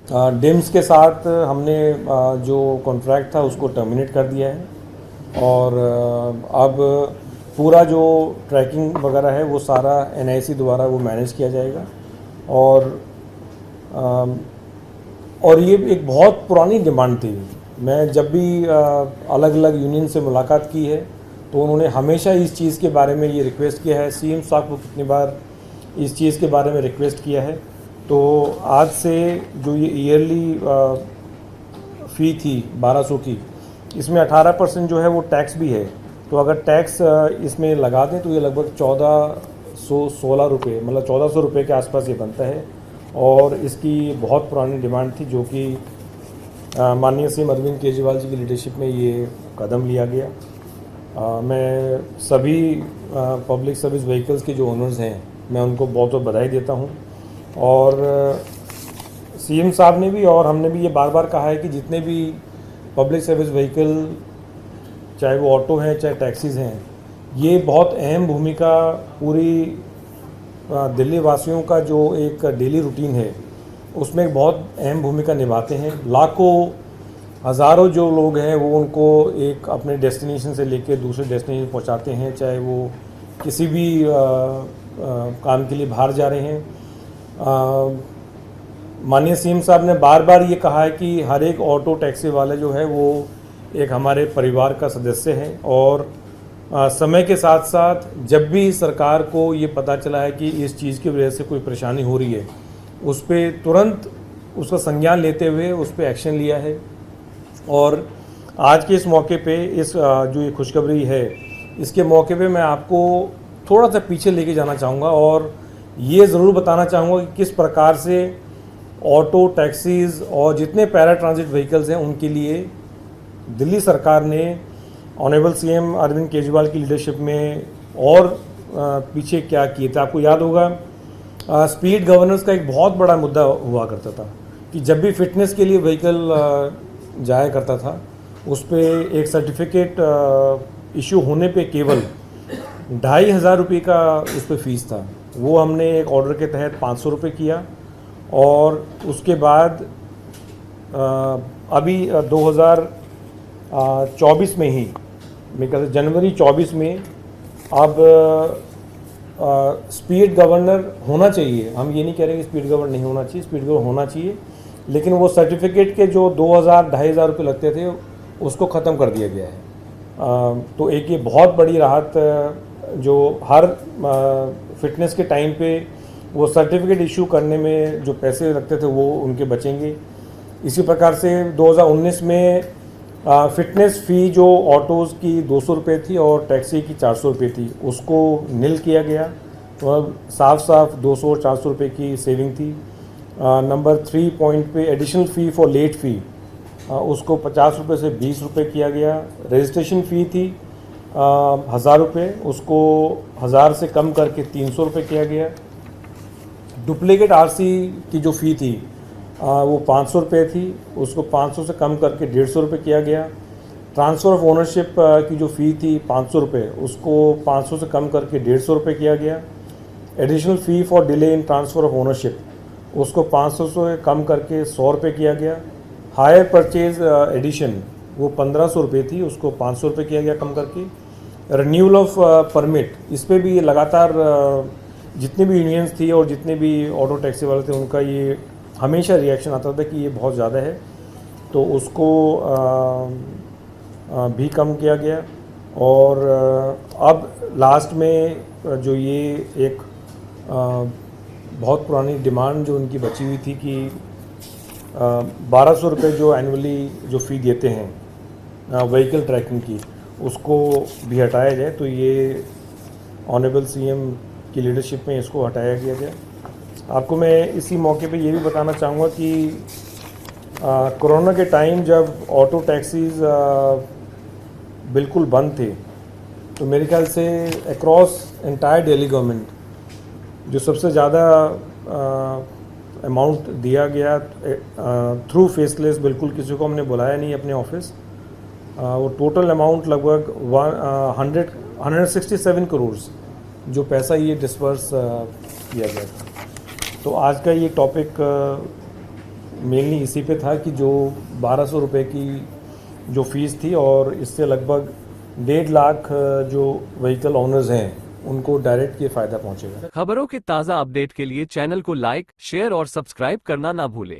Dims के साथ हमने जो कॉन्ट्रैक्ट था उसको टर्मिनेट कर दिया है और अब पूरा जो ट्रैकिंग वगैरह है वो सारा एनआईसी द्वारा वो मैनेज किया जाएगा। और अम, और ये एक बहुत पुरानी डिमांड थी। मैं जब भी अलग अलग यूनियन से मुलाकात की है तो उन्होंने हमेशा इस चीज़ के बारे में ये रिक्वेस्ट किया है। सीएम साहब को कितनी बार इस चीज़ के बारे में रिक्वेस्ट किया है। तो आज से जो ये ईयरली फ़ी थी 1200 की, इसमें 18% जो है वो टैक्स भी है। तो अगर टैक्स इसमें लगा दें तो ये लगभग 1416 रुपये, मतलब 1400 रुपये के आसपास ये बनता है। और इसकी बहुत पुरानी डिमांड थी जो कि माननीय सीएम अरविंद केजरीवाल जी की लीडरशिप में ये कदम लिया गया। मैं सभी पब्लिक सर्विस व्हीकल्स के जो ओनर्स हैं मैं उनको बहुत बहुत बधाई देता हूँ। और सीएम साहब ने भी और हमने भी ये बार बार कहा है कि जितने भी पब्लिक सर्विस व्हीकल, चाहे वो ऑटो हैं चाहे टैक्सीज़ हैं, ये बहुत अहम भूमिका पूरी दिल्ली वासियों का जो एक डेली रूटीन है उसमें एक बहुत अहम भूमिका निभाते हैं। लाखों हज़ारों जो लोग हैं वो उनको एक अपने डेस्टिनेशन से लेकर दूसरे डेस्टिनेशन पहुंचाते हैं, चाहे वो किसी भी काम के लिए बाहर जा रहे हैं। माननीय सीएम साहब ने बार बार ये कहा है कि हर एक ऑटो टैक्सी वाले जो है वो एक हमारे परिवार का सदस्य है। और समय के साथ साथ जब भी सरकार को ये पता चला है कि इस चीज़ की वजह से कोई परेशानी हो रही है, उस पर तुरंत उसका संज्ञान लेते हुए उस पर एक्शन लिया है। और आज के इस मौके पे इस जो ये खुशखबरी है, इसके मौके पे मैं आपको थोड़ा सा पीछे लेके जाना चाहूँगा और ये ज़रूर बताना चाहूँगा कि किस प्रकार से ऑटो, टैक्सीज़ और जितने पैरा ट्रांजिट व्हीकल्स हैं उनके लिए दिल्ली सरकार ने ऑनरेबल सीएम अरविंद केजरीवाल की लीडरशिप में और पीछे क्या किए थे। आपको याद होगा स्पीड गवर्नेंस का एक बहुत बड़ा मुद्दा हुआ करता था कि जब भी फिटनेस के लिए व्हीकल जाया करता था उस पर एक सर्टिफिकेट इशू होने पे केवल 2500 रुपये का उस पर फीस था। वो हमने एक ऑर्डर के तहत 500 रुपये किया और उसके बाद अभी 2024 में ही, मेरे ख्याल से जनवरी 24 में अब स्पीड गवर्नर होना चाहिए। हम ये नहीं कह रहे कि स्पीड गवर्नर नहीं होना चाहिए, स्पीड गवर्नर होना चाहिए, लेकिन वो सर्टिफिकेट के जो 2000-2500 रुपये लगते थे उसको ख़त्म कर दिया गया है। तो एक ये बहुत बड़ी राहत जो हर फिटनेस के टाइम पे वो सर्टिफिकेट इशू करने में जो पैसे लगते थे वो उनके बचेंगे। इसी प्रकार से 2019 में फिटनेस फ़ी जो ऑटोज़ की 200 रुपये थी और टैक्सी की 400 रुपये थी उसको निल किया गया। तो अब साफ 200 और 400 रुपये की सेविंग थी। नंबर 3 पॉइंट पे एडिशनल फ़ी फॉर लेट फ़ी उसको 50 रुपये से 20 रुपये किया गया। रजिस्ट्रेशन फ़ी थी 1000 रुपये, उसको 1000 से कम करके 300 रुपये किया गया। डुप्लीकेट आरसी की जो फ़ी थी वो 500 रुपये थी, उसको 500 से कम करके 150 रुपये किया गया। ट्रांसफ़र ऑफ ओनरशिप की जो फ़ी थी 500 रुपये, उसको 500 से कम करके 150 रुपये किया गया। Additional fee for delay in transfer of ownership उसको 500 से कम करके 100 रुपये किया गया। हायर परचेज एडिशन वो 1500 रुपये थी, उसको 500 रुपये किया गया कम करके। रिन्यूअल ऑफ परमिट, इस पर भी लगातार जितने भी यूनियंस थी और जितने भी ऑटो टैक्सी वाले थे उनका ये हमेशा रिएक्शन आता था कि ये बहुत ज़्यादा है, तो उसको भी कम किया गया। और अब लास्ट में जो ये एक बहुत पुरानी डिमांड जो उनकी बची हुई थी कि 1200 रुपये जो एनुअली जो फ़ी देते हैं व्हीकल ट्रैकिंग की, उसको भी हटाया जाए। तो ये ऑनरेबल सीएम की लीडरशिप में इसको हटाया गया। आपको मैं इसी मौके पे ये भी बताना चाहूँगा कि कोरोना के टाइम जब ऑटो टैक्सीज़ बिल्कुल बंद थे तो मेरे ख्याल से अक्रॉस एंटायर दिल्ली गवर्नमेंट जो सबसे ज़्यादा अमाउंट दिया गया थ्रू फेसलेस, बिल्कुल किसी को हमने बुलाया नहीं अपने ऑफिस, वो टोटल अमाउंट लगभग 167 करोड़ जो पैसा ये डिस्पर्स किया गया था। तो आज का ये टॉपिक मेनली इसी पे था कि जो 1200 रुपये की जो फ़ीस थी और इससे लगभग 1.5 लाख जो व्हीकल ओनर्स हैं उनको डायरेक्ट ये फ़ायदा पहुंचेगा। खबरों के ताज़ा अपडेट के लिए चैनल को लाइक, शेयर और सब्सक्राइब करना ना भूलें।